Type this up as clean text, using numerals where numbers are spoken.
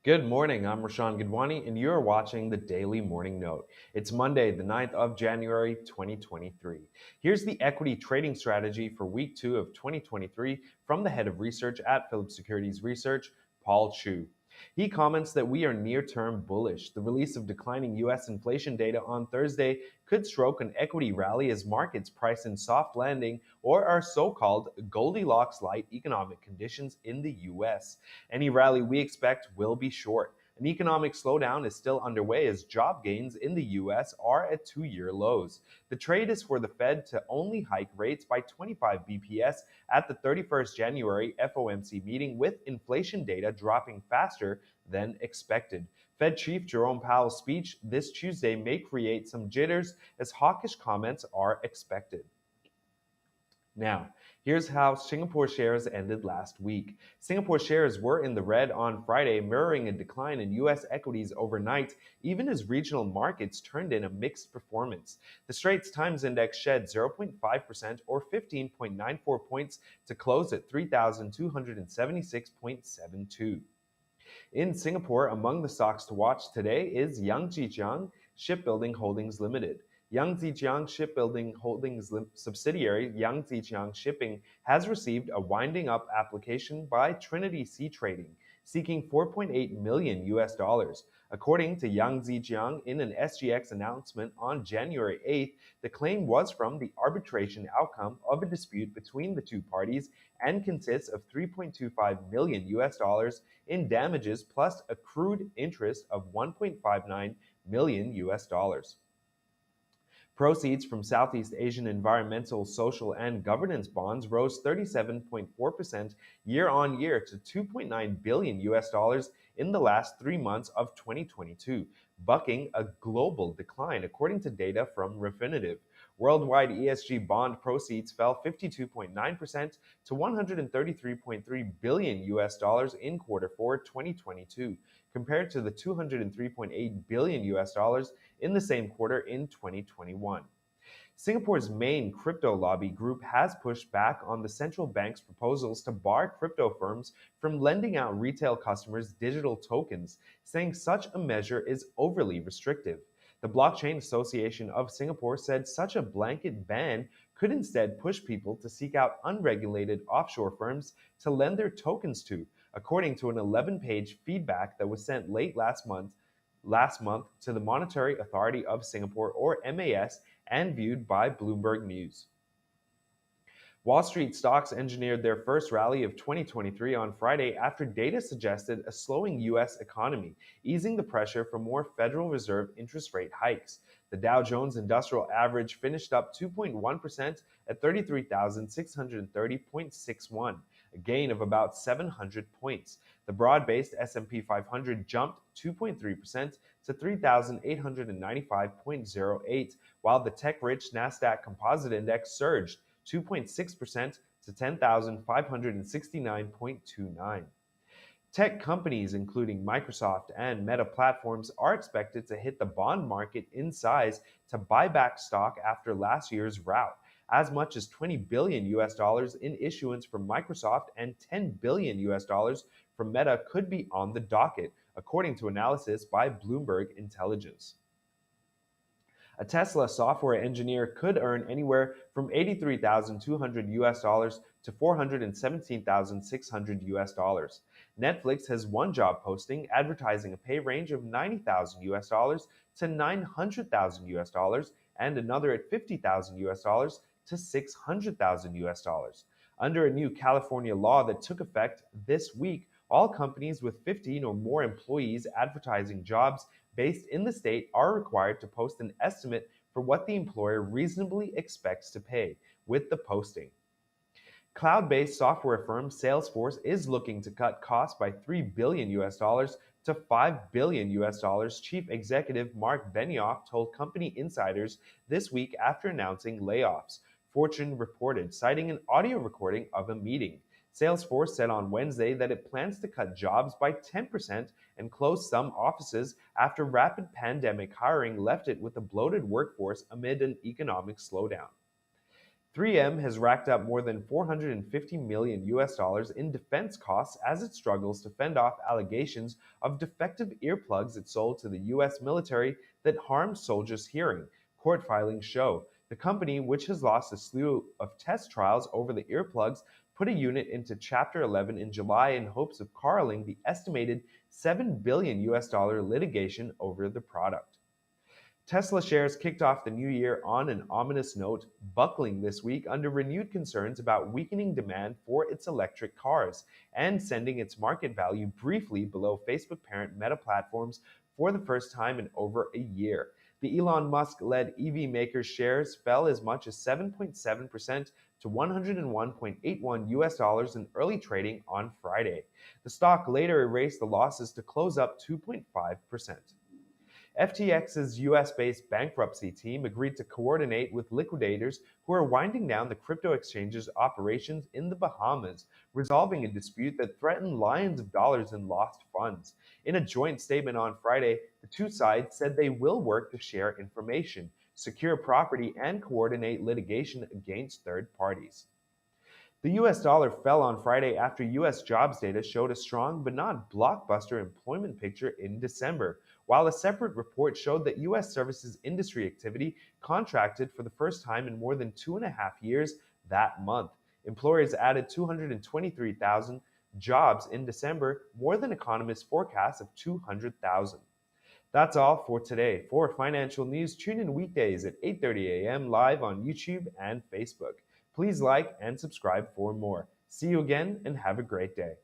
Good morning. I'm Rashawn Gidwani, and you're watching the Daily Morning Note. It's Monday, the 9th of January, 2023. Here's the equity trading strategy for week 2 of 2023 from the head of research at Phillips Securities Research, Paul Chu. He comments that we are near-term bullish. The release of declining U.S. inflation data on Thursday could stroke an equity rally as markets price in soft landing or our so-called Goldilocks-light economic conditions in the U.S. Any rally we expect will be short. An economic slowdown is still underway as job gains in the U.S. are at two-year lows. The trade is for the Fed to only hike rates by 25 bps at the 31st January FOMC meeting, with inflation data dropping faster than expected. Fed Chief Jerome Powell's speech this Tuesday may create some jitters as hawkish comments are expected. Now, here's how Singapore shares ended last week. Singapore shares were in the red on Friday, mirroring a decline in U.S. equities overnight, even as regional markets turned in a mixed performance. The Straits Times Index shed 0.5% or 15.94 points to close at 3,276.72. In Singapore, among the stocks to watch today is Yangzijiang Shipbuilding Holdings Limited. Yangzijiang Shipbuilding Holdings subsidiary Yangzijiang Shipping has received a winding up application by Trinity Sea Trading, seeking 4.8 million US dollars. According to Yangzijiang in an SGX announcement on January 8th, the claim was from the arbitration outcome of a dispute between the two parties and consists of 3.25 million US dollars in damages plus accrued interest of 1.59 million US dollars. Proceeds from Southeast Asian environmental, social, and governance bonds rose 37.4% year on year to 2.9 billion US dollars in the last 3 months of 2022, bucking a global decline according to data from Refinitiv. Worldwide ESG bond proceeds fell 52.9% to 133.3 billion US dollars in quarter 4 2022, compared to the 203.8 billion US dollars in the same quarter in 2021. Singapore's main crypto lobby group has pushed back on the central bank's proposals to bar crypto firms from lending out retail customers digital tokens, saying such a measure is overly restrictive. The Blockchain Association of Singapore said such a blanket ban could instead push people to seek out unregulated offshore firms to lend their tokens to, according to an 11-page feedback that was sent late last month to the Monetary Authority of Singapore, or MAS, and viewed by Bloomberg News. Wall Street stocks engineered their first rally of 2023 on Friday after data suggested a slowing U.S. economy, easing the pressure for more Federal Reserve interest rate hikes. The Dow Jones Industrial Average finished up 2.1% at 33,630.61, a gain of about 700 points. The broad-based S&P 500 jumped 2.3% to 3,895.08, while the tech-rich Nasdaq Composite Index surged 2.6% to 10,569.29. Tech companies, including Microsoft and Meta Platforms, are expected to hit the bond market in size to buy back stock after last year's rout. As much as 20 billion US dollars in issuance from Microsoft and 10 billion US dollars from Meta could be on the docket, according to analysis by Bloomberg Intelligence. A Tesla software engineer could earn anywhere from 83,200 US dollars to 417,600 US dollars. Netflix has one job posting advertising a pay range of 90,000 US dollars to 900,000 US dollars and another at 50,000 US dollars to 600,000 US dollars. Under a new California law that took effect this week, all companies with 15 or more employees advertising jobs based in the state are required to post an estimate for what the employer reasonably expects to pay with the posting. Cloud-based software firm Salesforce is looking to cut costs by 3 billion US dollars to 5 billion US dollars, Chief Executive Mark Benioff told company insiders this week after announcing layoffs, Fortune reported, citing an audio recording of a meeting. Salesforce said on Wednesday that it plans to cut jobs by 10% and close some offices after rapid pandemic hiring left it with a bloated workforce amid an economic slowdown. 3M has racked up more than 450 million US dollars in defense costs as it struggles to fend off allegations of defective earplugs it sold to the US military that harmed soldiers' hearing, court filings show. The company, which has lost a slew of test trials over the earplugs, put a unit into Chapter 11 in July in hopes of corralling the estimated 7 billion US dollar litigation over the product. Tesla shares kicked off the new year on an ominous note, buckling this week under renewed concerns about weakening demand for its electric cars and sending its market value briefly below Facebook parent Meta Platforms for the first time in over a year. The Elon Musk-led EV maker's shares fell as much as 7.7% to 101.81 US dollars in early trading on Friday. The stock later erased the losses to close up 2.5%. FTX's US-based bankruptcy team agreed to coordinate with liquidators who are winding down the crypto exchange's operations in the Bahamas, resolving a dispute that threatened millions of dollars in lost funds. In a joint statement on Friday, the two sides said they will work to share information, secure property, and coordinate litigation against third parties. The US dollar fell on Friday after US jobs data showed a strong but not blockbuster employment picture in December, while a separate report showed that US services industry activity contracted for the first time in more than 2.5 years that month. Employers added 223,000 jobs in December, more than economists' forecast of 200,000. That's all for today. For financial news, tune in weekdays at 8:30 a.m. live on YouTube and Facebook. Please like and subscribe for more. See you again and have a great day.